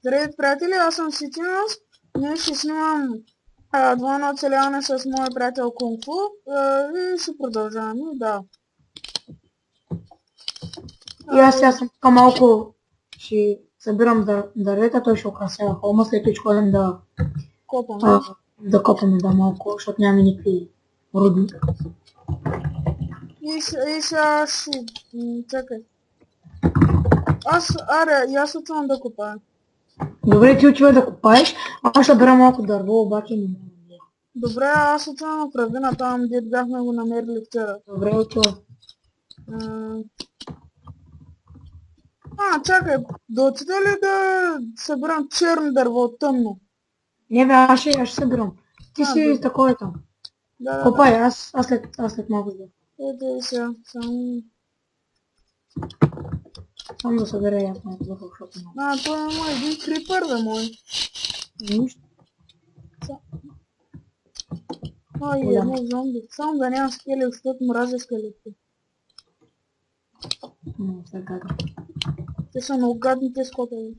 Здравейте, приятели, аз съм Ситинос. Днес ще снимам двойно оцеляване с моя приятел Кунг Фу и ще продължаваме, да. И аз сега съм тук малко, ще събирам дървета, той ще украсява холма, след това ще ходим Копаме. да копаме малко, защото нямаме никакви руди. И сега ще... чакай. И аз отивам да копая. Добре, ти отива да копаеш, аз ще събера малко дърво, обаче не мога. Добре, аз отивам на правина там, дето бяхме го намерили вчера. Добре, отива. Чакай, да отида ли да събирам черно дърво, тъмно? Не бе, аз ще събирам. Ти си добре. такова там. Да. Копай, аз след малко да. Ето и сега, Само да събера ясно дърво, защото няма. той има един крипър, бе, мой. Нищо. Едно зомби. Само да няма скелет, защото мразя скелетите. Сега. Те са много гадни, те скотове.